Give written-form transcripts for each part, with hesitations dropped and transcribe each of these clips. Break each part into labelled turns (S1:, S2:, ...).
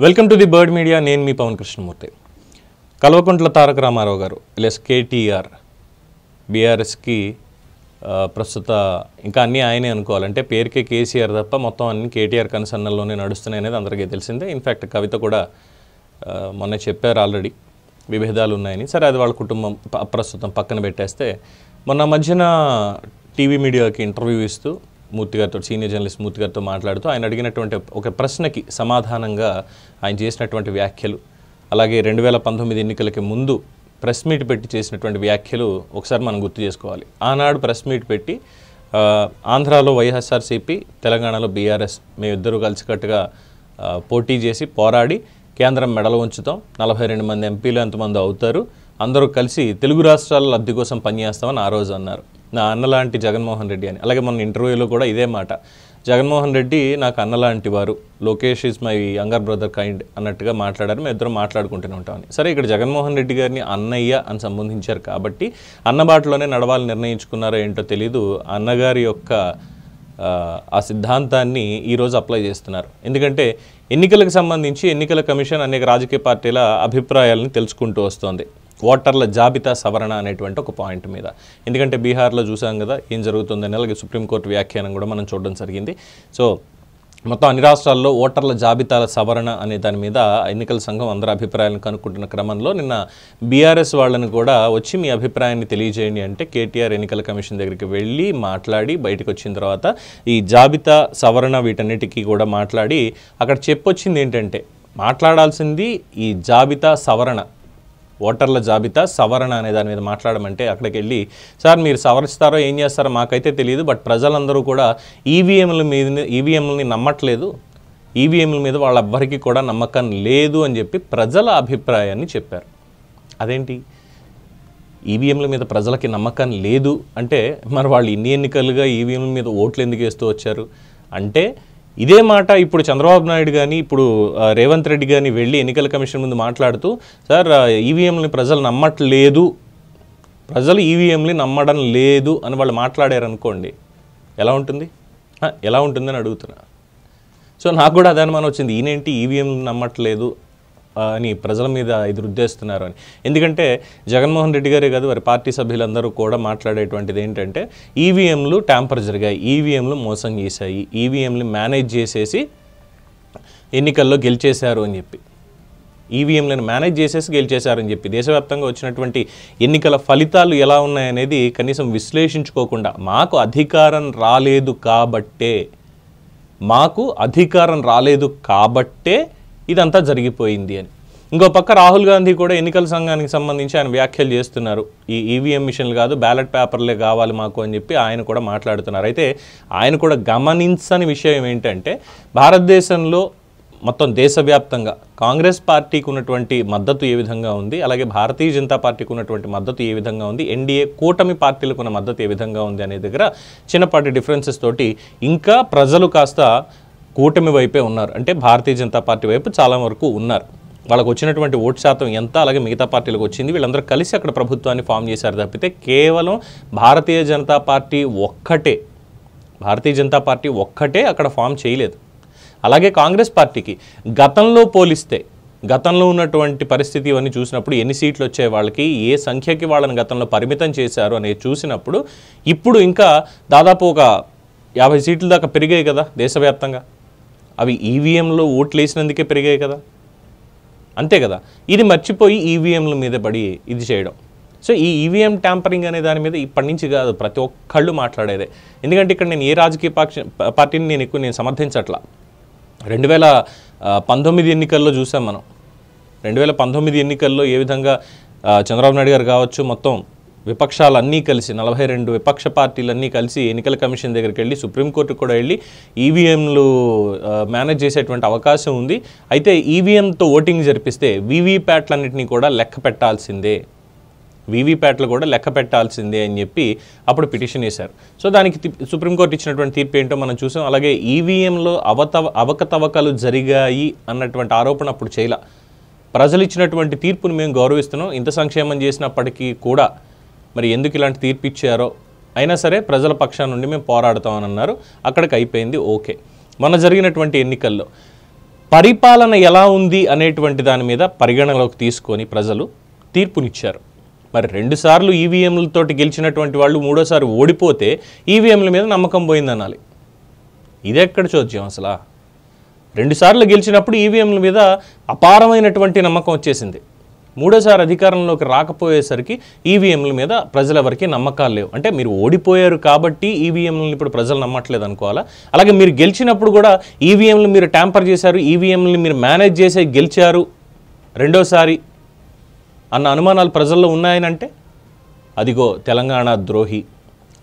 S1: Welcome to the bird media. నేను మీ పవన్ కృష్ణమూర్తి. కల్వకుంట్ల తారక రామారావు గారు LS KTR బీఆర్ఎస్కి ప్రస్తుత ఇంకా అన్నీ ఆయనే అనుకోవాలంటే పేరుకే కేసీఆర్ తప్ప మొత్తం అన్ని కేటీఆర్ కన్సర్నల్లోనే నడుస్తున్నాయి అనేది అందరికీ తెలిసిందే. ఇన్ఫ్యాక్ట్ కవిత కూడా మొన్న చెప్పారు ఆల్రెడీ విభేదాలు ఉన్నాయని. సరే అది వాళ్ళ కుటుంబం ప్రస్తుతం పక్కన పెట్టేస్తే మొన్న మధ్యన టీవీ మీడియాకి ఇంటర్వ్యూ ఇస్తూ మూర్తి గారితో సీనియర్ జర్నలిస్ట్ మూర్తి గారితో మాట్లాడుతూ ఆయన అడిగినటువంటి ఒక ప్రశ్నకి సమాధానంగా ఆయన చేసినటువంటి వ్యాఖ్యలు, అలాగే 2019 ఎన్నికలకి ముందు ప్రెస్ మీట్ పెట్టి చేసినటువంటి వ్యాఖ్యలు ఒకసారి మనం గుర్తు చేసుకోవాలి. ఆనాడు ప్రెస్ మీట్ పెట్టి ఆంధ్రాలో వైఎస్ఆర్సీపీ, తెలంగాణలో బీఆర్ఎస్ మేమిద్దరూ కలిసికట్టుగా పోటీ చేసి పోరాడి కేంద్రం మెడలు ఉంచుతాం, 42 మంది ఎంపీలు ఎంతమంది అవుతారు, అందరూ కలిసి తెలుగు రాష్ట్రాల లబ్ధి కోసం పనిచేస్తామని ఆ రోజు అన్నారు. నా అన్నలాంటి జగన్మోహన్ రెడ్డి అని. అలాగే మన ఇంటర్వ్యూలో కూడా ఇదే మాట, జగన్మోహన్ రెడ్డి నాకు అన్నలాంటి వారు, Lokesh is my younger brother kind అన్నట్టుగా మాట్లాడారు. మేము ఇద్దరం మాట్లాడుకుంటూనే ఉంటామని. సరే, ఇక్కడ జగన్మోహన్ రెడ్డి గారిని అన్నయ్య అని సంబోధించారు కాబట్టి అన్నబాటలోనే నడవాలని నిర్ణయించుకున్నారో ఏంటో తెలీదు. అన్నగారి యొక్క ఆ సిద్ధాంతాన్ని ఈరోజు అప్లై చేస్తున్నారు. ఎందుకంటే ఎన్నికలకు సంబంధించి ఎన్నికల కమిషన్ అనేక రాజకీయ పార్టీల అభిప్రాయాలను తెలుసుకుంటూ వస్తోంది ఓటర్ల జాబితా సవరణ అనేటువంటి ఒక పాయింట్ మీద. ఎందుకంటే బీహార్లో చూసాం కదా ఏం జరుగుతుందని, అలాగే సుప్రీంకోర్టు వ్యాఖ్యానం కూడా మనం చూడడం జరిగింది. సో మొత్తం అన్ని రాష్ట్రాల్లో ఓటర్ల జాబితాల సవరణ అనే దాని మీద ఎన్నికల సంఘం అందరి అభిప్రాయాలను కనుక్కుంటున్న క్రమంలో నిన్న బీఆర్ఎస్ వాళ్ళని కూడా వచ్చి మీ అభిప్రాయాన్ని తెలియజేయండి అంటే కేటీఆర్ ఎన్నికల కమిషన్ దగ్గరికి వెళ్ళి మాట్లాడి బయటకు వచ్చిన తర్వాత ఈ జాబితా సవరణ వీటన్నిటికీ కూడా మాట్లాడి అక్కడ చెప్పొచ్చింది ఏంటంటే, మాట్లాడాల్సింది ఈ జాబితా సవరణ, ఓటర్ల జాబితా సవరణ అనే దాని మీద మాట్లాడమంటే అక్కడికి వెళ్ళి, సార్ మీరు సవరిస్తారో ఏం చేస్తారో మాకైతే తెలియదు, బట్ ప్రజలందరూ కూడా ఈవీఎంలని నమ్మట్లేదు, ఈవీఎంల మీద వాళ్ళెవ్వరికీ కూడా నమ్మకం లేదు అని చెప్పి ప్రజల అభిప్రాయాన్ని చెప్పారు. అదేంటి, ఈవీఎంల మీద ప్రజలకి నమ్మకం లేదు అంటే మరి వాళ్ళు ఇన్ని ఎన్నికలుగా ఈవీఎంల మీద ఓట్లు ఎందుకు వేస్తూ వచ్చారు అంటే, ఇదే మాట ఇప్పుడు చంద్రబాబు నాయుడు కానీ ఇప్పుడు రేవంత్ రెడ్డి కానీ వెళ్ళి ఎన్నికల కమిషన్ ముందు మాట్లాడుతూ, సార్ ఈవీఎంని ప్రజలు నమ్మట్లేదు, ప్రజలు ఈవీఎంని నమ్మడం లేదు అని వాళ్ళు మాట్లాడారనుకోండి, ఎలా ఉంటుందని అడుగుతున్నా. సో నాకు కూడా అదే అనుమానం వచ్చింది, ఈయనేంటి ఈవీఎంలు నమ్మట్లేదు అని ప్రజల మీద ఇది రుద్దేస్తున్నారు అని. ఎందుకంటే జగన్మోహన్ రెడ్డి గారే కాదు వారి పార్టీ సభ్యులందరూ కూడా మాట్లాడేటువంటిది ఏంటంటే, ఈవీఎంలు ట్యాంపర్ జరిగాయి, ఈవీఎంలు మోసం చేశాయి, ఈవీఎంలు మేనేజ్ చేసేసి ఎన్నికల్లో గెలిచేశారు అని చెప్పి, ఈవీఎంలను మేనేజ్ చేసేసి గెలిచేశారని చెప్పి దేశవ్యాప్తంగా వచ్చినటువంటి ఎన్నికల ఫలితాలు ఎలా ఉన్నాయనేది కనీసం విశ్లేషించుకోకుండా మాకు అధికారం రాలేదు కాబట్టే ఇదంతా జరిగిపోయింది అని. ఇంకో పక్క రాహుల్ గాంధీ కూడా ఎన్నికల సంఘానికి సంబంధించి ఆయన వ్యాఖ్యలు చేస్తున్నారు. ఈ ఈవీఎం మిషన్లు కాదు బ్యాలెట్ పేపర్లే కావాలి మాకు అని చెప్పి ఆయన కూడా మాట్లాడుతున్నారు. అయితే ఆయన కూడా గమనించని విషయం ఏంటంటే, భారతదేశంలో మొత్తం దేశవ్యాప్తంగా కాంగ్రెస్ పార్టీకి ఉన్నటువంటి మద్దతు ఏ విధంగా ఉంది, అలాగే భారతీయ జనతా పార్టీకి ఉన్నటువంటి మద్దతు ఏ విధంగా ఉంది, ఎన్డీఏ కూటమి పార్టీలకు ఉన్న మద్దతు ఏ విధంగా ఉంది అనే దగ్గర చిన్నపాటి డిఫరెన్సెస్ తోటి ఇంకా ప్రజలు కాస్త కూటమి వైపే ఉన్నారు. అంటే భారతీయ జనతా పార్టీ వైపు చాలా వరకు ఉన్నారు. వాళ్ళకు వచ్చినటువంటి ఓటు శాతం ఎంత, అలాగే మిగతా పార్టీలకు వచ్చింది, వీళ్ళందరూ కలిసి అక్కడ ప్రభుత్వాన్ని ఫామ్ చేశారు తప్పితే కేవలం భారతీయ జనతా పార్టీ ఒక్కటే అక్కడ ఫామ్ చేయలేదు. అలాగే కాంగ్రెస్ పార్టీకి గతంలో పోలిస్తే, గతంలో ఉన్నటువంటి పరిస్థితి ఇవన్నీ చూసినప్పుడు ఎన్ని సీట్లు వచ్చే వాళ్ళకి, ఏ సంఖ్యకి వాళ్ళని గతంలో పరిమితం చేశారు అనేది చూసినప్పుడు ఇప్పుడు ఇంకా దాదాపు ఒక 50 సీట్ల దాకా పెరిగాయి కదా దేశవ్యాప్తంగా. అవి ఈవీఎంలో ఓట్లు వేసినందుకే పెరిగాయి కదా, అంతే కదా. ఇది మర్చిపోయి ఈవీఎంల మీద పడి ఇది చేయడం. సో ఈ ఈవీఎం ట్యాంపరింగ్ అనే దాని మీద ఇప్పటి నుంచి కాదు ప్రతి ఒక్కళ్ళు మాట్లాడేదే. ఎందుకంటే ఇక్కడ నేను ఏ రాజకీయ పార్టీని నేను సమర్థించట్లా. 2019 ఎన్నికల్లో చూసాం మనం. 2019 ఎన్నికల్లో ఏ విధంగా చంద్రబాబు నాయుడు గారు కావచ్చు, మొత్తం విపక్షాలన్నీ కలిసి 42 విపక్ష పార్టీలన్నీ కలిసి ఎన్నికల కమిషన్ దగ్గరికి వెళ్ళి సుప్రీంకోర్టుకు కూడా వెళ్ళి ఈవీఎంలు మేనేజ్ చేసేటువంటి అవకాశం ఉంది, అయితే ఈవీఎంతో ఓటింగ్ జరిపిస్తే వీవీప్యాట్లన్నింటినీ కూడా లెక్క పెట్టాల్సిందే అని చెప్పి అప్పుడు పిటిషన్ వేశారు. సో దానికి సుప్రీంకోర్టు ఇచ్చినటువంటి తీర్పు ఏంటో మనం చూసాం. అలాగే ఈవీఎంలో అవకతవకలు జరిగాయి అన్నటువంటి ఆరోపణ అప్పుడు చేయలా. ప్రజలు ఇచ్చినటువంటి తీర్పును మేము గౌరవిస్తున్నాం, ఇంత సంక్షేమం చేసినప్పటికీ కూడా మరి ఎందుకు ఇలాంటి తీర్పు ఇచ్చారో అయినా సరే ప్రజల పక్షాన నుండి మేము పోరాడతామని అన్నారు. అక్కడికి అయిపోయింది, ఓకే. మొన్న జరిగినటువంటి ఎన్నికల్లో పరిపాలన ఎలా ఉంది అనేటువంటి దాని మీద పరిగణలోకి తీసుకొని ప్రజలు తీర్పునిచ్చారు. మరి 2 సార్లు ఈవీఎంలతోటి గెలిచినటువంటి వాళ్ళు 3ఓసారి ఓడిపోతే ఈవీఎంల మీద నమ్మకం పోయిందనాలి. ఇదెక్కడ చోద్యం అసలు? 2 సార్లు గెలిచినప్పుడు ఈవీఎంల మీద అపారమైనటువంటి నమ్మకం వచ్చేసింది. 3ఓసారి అధికారంలోకి రాకపోయేసరికి ఈవీఎంల మీద ప్రజలెవరికి నమ్మకాలు లేవు. అంటే మీరు ఓడిపోయారు కాబట్టి ఈవీఎంలను ఇప్పుడు ప్రజలు నమ్మట్లేదు అనుకోవాలా? అలాగే మీరు గెలిచినప్పుడు కూడా ఈవీఎంలు మీరు ట్యాంపర్ చేశారు, ఈవీఎంలను మీరు మేనేజ్ చేసే గెలిచారు 2ఓసారి అన్న అనుమానాలు ప్రజల్లో ఉన్నాయనంటే అదిగో తెలంగాణ ద్రోహి,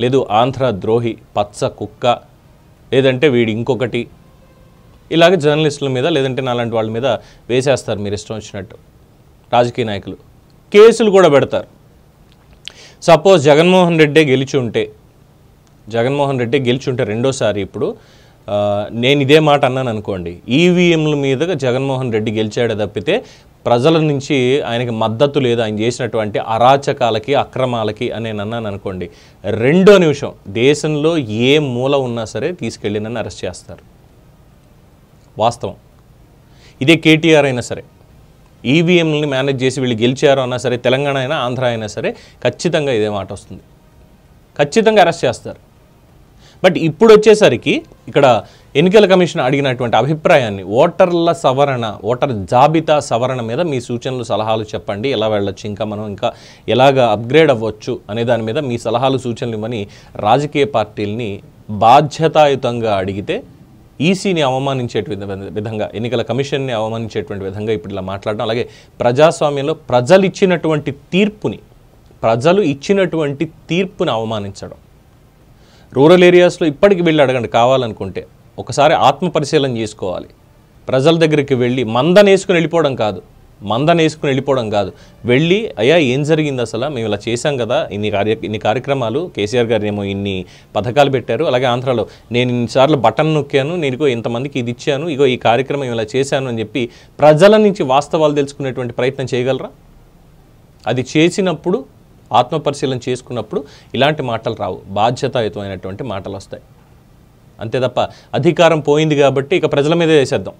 S1: లేదు ఆంధ్ర ద్రోహి, పచ్చ కుక్క, లేదంటే వీడి ఇంకొకటి, ఇలాగే జర్నలిస్టుల మీద లేదంటే నాలాంటి వాళ్ళ మీద వేసేస్తారు మీరు ఇష్టం వచ్చినట్టు. రాజకీయ నాయకులు కేసులు కూడా పెడతారు. సపోజ్ జగన్మోహన్ రెడ్డి గెలిచి ఉంటే 2ఓసారి ఇప్పుడు నేను ఇదే మాట అన్నాను అనుకోండి, ఈవీఎంల మీద జగన్మోహన్ రెడ్డి గెలిచాడే తప్పితే ప్రజల నుంచి ఆయనకి మద్దతు లేదు ఆయన చేసినటువంటి అరాచకాలకి అక్రమాలకి అని నేను అన్నాను అనుకోండి, 2వ నిమిషం దేశంలో ఏ మూల ఉన్నా సరే తీసుకెళ్ళి నన్ను అరెస్ట్ చేస్తారు. వాస్తవం ఇదే. కేటీఆర్ అయినా సరే ఈవీఎంలని మేనేజ్ చేసి వీళ్ళు గెలిచారు అన్నా సరే, తెలంగాణ అయినా ఆంధ్ర అయినా సరే ఖచ్చితంగా ఇదే మాట వస్తుంది, ఖచ్చితంగా అరెస్ట్ చేస్తారు. బట్ ఇప్పుడు వచ్చేసరికి ఇక్కడ ఎన్నికల కమిషన్ అడిగినటువంటి అభిప్రాయాన్ని ఓటర్ జాబితా సవరణ మీద మీ సూచనలు సలహాలు చెప్పండి, ఎలా వెళ్ళొచ్చు, ఇంకా ఎలాగ అప్గ్రేడ్ అవ్వచ్చు అనే దాని మీద మీ సలహాలు సూచనలు ఇవ్వని రాజకీయ పార్టీలని బాధ్యతాయుతంగా అడిగితే ఈసీని అవమానించేటువంటి విధంగా, ఎన్నికల కమిషన్ని అవమానించేటువంటి విధంగా ఇప్పుడు ఇలా మాట్లాడడం, అలాగే ప్రజాస్వామ్యంలో ప్రజలు ఇచ్చినటువంటి తీర్పుని అవమానించడం. రూరల్ ఏరియాస్లో ఇప్పటికి వెళ్ళి అడగండి కావాలనుకుంటే, ఒకసారి ఆత్మ పరిశీలన చేసుకోవాలి. ప్రజల దగ్గరికి వెళ్ళి మందనేసుకుని వెళ్ళిపోవడం కాదు, వెళ్ళి అయ్యా ఏం జరిగింది అసలు, మేము ఇలా చేశాం కదా, ఇన్ని కార్యక్రమాలు, కేసీఆర్ గారు ఏమో ఇన్ని పథకాలు పెట్టారు, అలాగే ఆంధ్రాలో నేను ఇన్నిసార్లు బటన్ నొక్కాను, నేను ఇంతమందికి ఇది ఇచ్చాను, ఈ కార్యక్రమం ఇలా చేశాను అని చెప్పి ప్రజల నుంచి వాస్తవాలు తెలుసుకునేటువంటి ప్రయత్నం చేయగలరా? అది చేసినప్పుడు, ఆత్మపరిశీలన చేసుకున్నప్పుడు ఇలాంటి మాటలు రావు, బాధ్యతాయుతమైనటువంటి మాటలు వస్తాయి. అంతే తప్ప అధికారం పోయింది కాబట్టి ఇక ప్రజల మీదే వేసేద్దాం.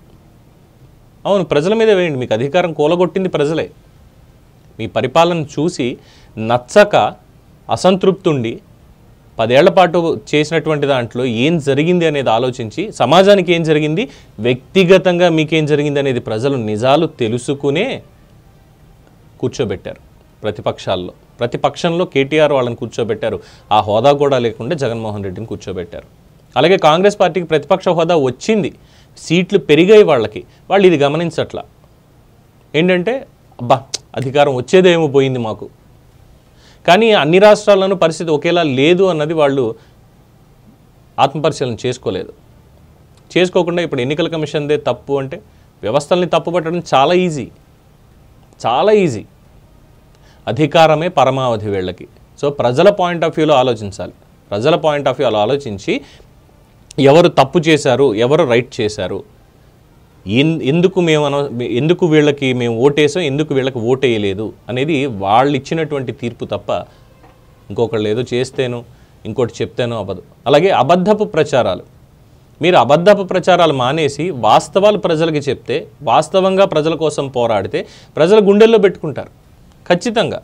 S1: అవును, ప్రజల మీదే వేయండి, మీకు అధికారం కూలగొట్టింది ప్రజలే. మీ పరిపాలన చూసి నచ్చక అసంతృప్తుండి 10 ఏళ్ల పాటు చేసినటువంటి దాంట్లో ఏం జరిగింది అనేది ఆలోచించి, సమాజానికి ఏం జరిగింది, వ్యక్తిగతంగా మీకేం జరిగింది అనేది ప్రజలు నిజాలు తెలుసుకునే కూర్చోబెట్టారు. ప్రతిపక్షంలో కేటీఆర్ వాళ్ళని కూర్చోబెట్టారు, ఆ హోదా కూడా లేకుండా జగన్మోహన్ రెడ్డిని కూర్చోబెట్టారు. అలాగే కాంగ్రెస్ పార్టీకి ప్రతిపక్ష హోదా వచ్చింది, సీట్లు పెరిగాయి వాళ్ళు ఇది గమనించట్లా. ఏంటంటే అబ్బా అధికారం వచ్చేదేమో పోయింది మాకు, కానీ అన్ని రాష్ట్రాల్లోనూ పరిస్థితి ఒకేలా లేదు అన్నది వాళ్ళు ఆత్మపరిశీలన చేసుకోకుండా ఇప్పుడు ఎన్నికల కమిషన్దే తప్పు అంటే వ్యవస్థల్ని తప్పుపట్టడం చాలా ఈజీ. అధికారమే పరమావధి వీళ్ళకి. సో ప్రజల పాయింట్ ఆఫ్ వ్యూలో ఆలోచించి ఎవరు తప్పు చేశారు, ఎవరు రైట్ చేశారు, ఎందుకు వీళ్ళకి మేము ఓటేసాం, ఎందుకు వీళ్ళకి ఓటేయలేదు అనేది వాళ్ళు ఇచ్చినటువంటి తీర్పు తప్ప ఇంకొకళ్ళు ఏదో చేస్తేనో ఇంకోటి చెప్తేనో అవ్వదు. అలాగే అబద్ధపు ప్రచారాలు మానేసి వాస్తవాలు ప్రజలకి చెప్తే, వాస్తవంగా ప్రజల కోసం పోరాడితే ప్రజల గుండెల్లో పెట్టుకుంటారు ఖచ్చితంగా.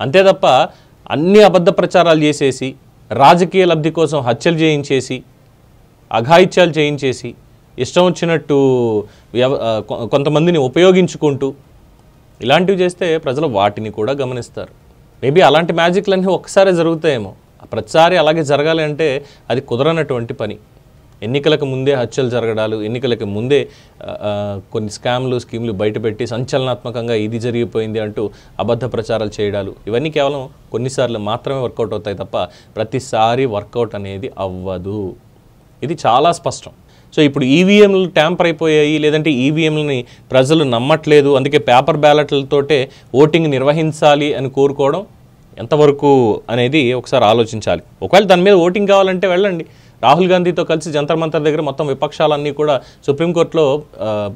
S1: అంతే తప్ప అన్ని అబద్ధ ప్రచారాలు చేసేసి, రాజకీయ లబ్ధి కోసం హత్యలు చేయించేసి, అఘాయిత్యాలు చేయించేసి, ఇష్టం వచ్చినట్టు కొంతమందిని ఉపయోగించుకుంటూ ఇలాంటివి చేస్తే ప్రజలు వాటిని కూడా గమనిస్తారు. మేబీ అలాంటి మ్యాజిక్లన్నీ ఒక్కసారి జరుగుతాయేమో, ప్రతిసారి అలాగే జరగాలి అంటే అది కుదరనటువంటి పని. ఎన్నికలకు ముందే హత్యలు జరగడాలు, ఎన్నికలకు ముందే కొన్ని స్కీమ్లు బయటపెట్టి సంచలనాత్మకంగా ఇది జరిగిపోయింది అంటూ అబద్ధ ప్రచారాలు చేయడాలు, ఇవన్నీ కేవలం కొన్నిసార్లు మాత్రమే వర్కౌట్ అవుతాయి తప్ప ప్రతిసారి వర్కౌట్ అనేది అవ్వదు. ఇది చాలా స్పష్టం. సో ఇప్పుడు ఈవీఎంలు ట్యాంపర్ అయిపోయాయి, లేదంటే ఈవీఎంలని ప్రజలు నమ్మట్లేదు, అందుకే పేపర్ బ్యాలెట్లతోటే ఓటింగ్ నిర్వహించాలి అని కోరుకోవడం ఎంతవరకు అనేది ఒకసారి ఆలోచించాలి. ఒకవేళ దాని మీద ఓటింగ్ కావాలంటే వెళ్ళండి, రాహుల్ గాంధీతో కలిసి జంతర్ మంతర్ దగ్గర మొత్తం విపక్షాలన్నీ కూడా సుప్రీంకోర్టులో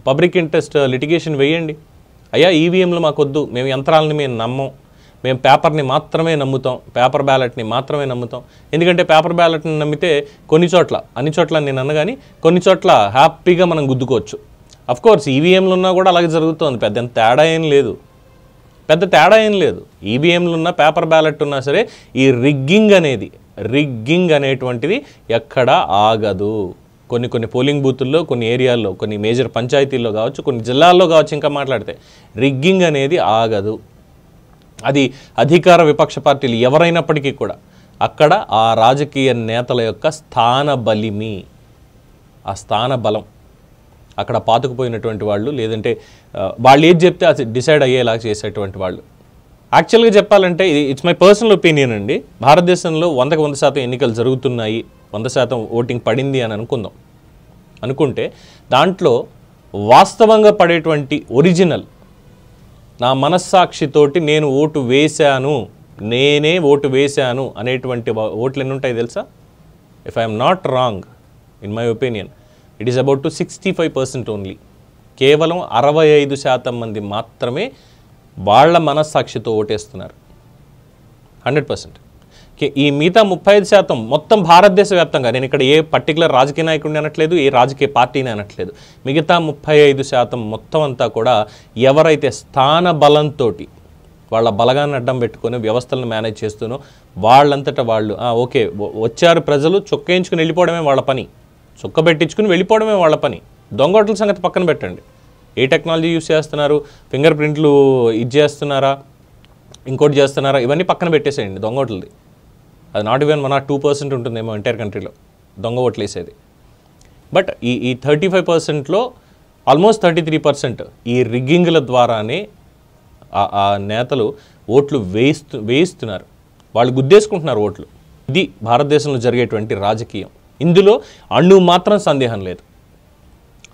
S1: పబ్లిక్ ఇంట్రెస్ట్ లిటిగేషన్ వేయండి. అయ్యా ఈవీఎంలు మాకొద్దు, మేము యంత్రాలని మేము నమ్మం, మేము పేపర్ని మాత్రమే నమ్ముతాం, పేపర్ బ్యాలెట్ని మాత్రమే నమ్ముతాం. ఎందుకంటే పేపర్ బ్యాలెట్ని నమ్మితే అన్ని చోట్ల నేను అన్నగాని కొన్ని చోట్ల హ్యాపీగా మనం గుద్దుకోవచ్చు. అఫ్కోర్స్ ఈవీఎంలు ఉన్నా కూడా అలాగే జరుగుతుంది, పెద్ద తేడా ఏం లేదు. ఈవీఎంలు ఉన్నా పేపర్ బ్యాలెట్ ఉన్నా సరే ఈ రిగ్గింగ్ అనేటువంటిది ఎక్కడ ఆగదు. కొన్ని పోలింగ్ బూతుల్లో, కొన్ని ఏరియాల్లో, కొన్ని మేజర్ పంచాయతీల్లో కావచ్చు, కొన్ని జిల్లాల్లో కావచ్చు, ఇంకా మాట్లాడితే రిగ్గింగ్ అనేది ఆగదు. అది అధికార విపక్ష పార్టీలు ఎవరైనప్పటికీ కూడా అక్కడ ఆ రాజకీయ నేతల యొక్క స్థాన బలిమి, ఆ స్థాన బలం అక్కడ పాతుకుపోయినటువంటి వాళ్ళు, లేదంటే వాళ్ళు ఏది చెప్తే అది డిసైడ్ అయ్యేలా చేసేటువంటి వాళ్ళు. యాక్చువల్గా చెప్పాలంటే ఇట్స్ మై పర్సనల్ ఒపీనియన్ అండి. భారతదేశంలో 100% ఎన్నికలు జరుగుతున్నాయి, 100% ఓటింగ్ పడింది అని అనుకుంటే దాంట్లో వాస్తవంగా పడేటువంటి ఒరిజినల్ నా మనస్సాక్షితోటి నేనే ఓటు వేశాను అనేటువంటి ఓట్లు ఎన్ని ఉంటాయి తెలుసా? If I'm not wrong, in my opinion it is about to 65% only. కేవలం 65% మంది మాత్రమే వాళ్ళ మనస్సాక్షితో ఓటేస్తున్నారు. 100%. ఈ మిగతా 35% మొత్తం భారతదేశ వ్యాప్తంగా, నేను ఇక్కడ ఏ పర్టికులర్ రాజకీయ నాయకుడిని అనట్లేదు, ఏ రాజకీయ పార్టీని అనట్లేదు, మిగతా 35% మొత్తం అంతా కూడా ఎవరైతే స్థాన బలంతో వాళ్ళ బలగాన్ని అడ్డం పెట్టుకొని వ్యవస్థలను మేనేజ్ చేస్తూనో వాళ్ళంతటా వాళ్ళు ఓకే వచ్చారు ప్రజలు, చొక్కేయించుకుని వెళ్ళిపోవడమే వాళ్ళ పని, చొక్క పెట్టించుకుని వెళ్ళిపోవడమే వాళ్ళ పని. దొంగోట్ల సంగతి పక్కన పెట్టండి, ఏ టెక్నాలజీ యూస్ చేస్తున్నారు, ఫింగర్ ప్రింట్లు ఇది చేస్తున్నారా, ఇంకోటి చేస్తున్నారా, ఇవన్నీ పక్కన పెట్టేసేయండి. దొంగోట్లది అది నాట్ ఈవెన్ 1-2% ఉంటుందేమో ఎంటైర్ కంట్రీలో దొంగ ఓట్లు వేసేది. బట్ ఈ 35%లో ఆల్మోస్ట్ 33% ఈ రిగ్గింగ్ల ద్వారానే ఆ నేతలు ఓట్లు వేయిస్తున్నారు, వాళ్ళు గుద్దేసుకుంటున్నారు ఓట్లు. ఇది భారతదేశంలో జరిగేటువంటి రాజకీయం. ఇందులో అణు మాత్రం సందేహం లేదు.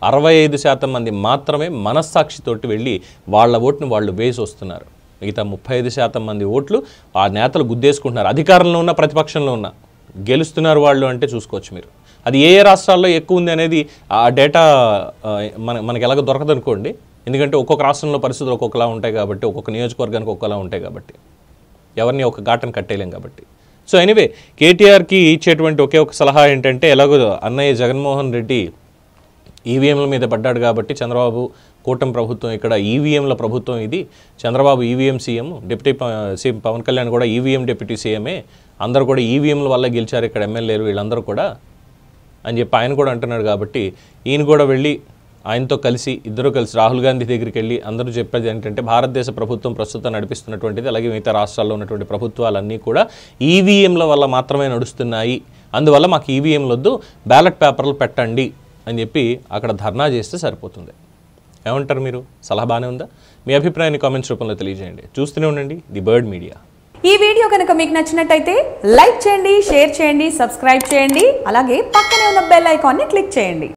S1: 65% మంది మాత్రమే మనస్సాక్షితోటి వెళ్ళి వాళ్ళ ఓటును వాళ్ళు వేసి వస్తున్నారు. మిగతా 35% మంది ఓట్లు ఆ నేతలు గుద్దేసుకుంటున్నారు. అధికారంలో ఉన్న, ప్రతిపక్షంలో ఉన్న గెలుస్తున్నారు వాళ్ళు అంటే చూసుకోవచ్చు మీరు. అది ఏ రాష్ట్రాల్లో ఎక్కువ ఉంది అనేది ఆ డేటా మనకి ఎలాగో దొరకదు అనుకోండి, ఎందుకంటే ఒక్కొక్క రాష్ట్రంలో పరిస్థితులు ఒక్కొక్కలా ఉంటాయి కాబట్టి, ఒక్కొక్క నియోజకవర్గానికి ఒక్కొక్కలా ఉంటాయి కాబట్టి, ఎవరిని ఒక ఘాటను కట్టేయలేం కాబట్టి. సో ఎనీవే, కేటీఆర్కి ఇచ్చేటువంటి ఒకే ఒక సలహా ఏంటంటే, ఎలాగో అన్నయ్య జగన్మోహన్ రెడ్డి ఈవీఎంల మీద పడ్డాడు కాబట్టి చంద్రబాబు కూటమి ప్రభుత్వం ఇక్కడ ఈవీఎంల ప్రభుత్వం, ఇది Chandrababu EVM CM, deputy CM Pawan Kalyan కూడా ఈవీఎం డిప్యూటీ సీఎమే, అందరూ కూడా ఈవీఎంల వల్ల గెలిచారు ఇక్కడ ఎమ్మెల్యేలు వీళ్ళందరూ కూడా అని చెప్పి ఆయన కూడా అంటున్నాడు. కాబట్టి ఈయన కూడా వెళ్ళి ఆయనతో కలిసి, ఇద్దరు కలిసి రాహుల్ గాంధీ దగ్గరికి వెళ్ళి అందరూ చెప్పేది ఏంటంటే, భారతదేశ ప్రభుత్వం ప్రస్తుతం నడిపిస్తున్నటువంటిది, అలాగే మిగతా రాష్ట్రాల్లో ఉన్నటువంటి ప్రభుత్వాలన్నీ కూడా ఈవీఎంల వల్ల మాత్రమే నడుస్తున్నాయి, అందువల్ల మాకు ఈవీఎంలు వద్దు, బ్యాలెట్ పేపర్లు పెట్టండి అని చెప్పి అక్కడ ధర్నా చేస్తే సరిపోతుంది. ఏమంటారు మీరు? సలహా బాగానే ఉందా? మీ అభిప్రాయాన్ని కామెంట్స్ రూపంలో తెలియజేయండి. చూస్తూనే ఉండండి ది బర్డ్ మీడియా.
S2: ఈ వీడియో కనుక మీకు నచ్చినట్టయితే లైక్ చేయండి, షేర్ చేయండి, సబ్స్క్రైబ్ చేయండి, అలాగే పక్కనే ఉన్న బెల్ ఐకాన్ని క్లిక్ చేయండి.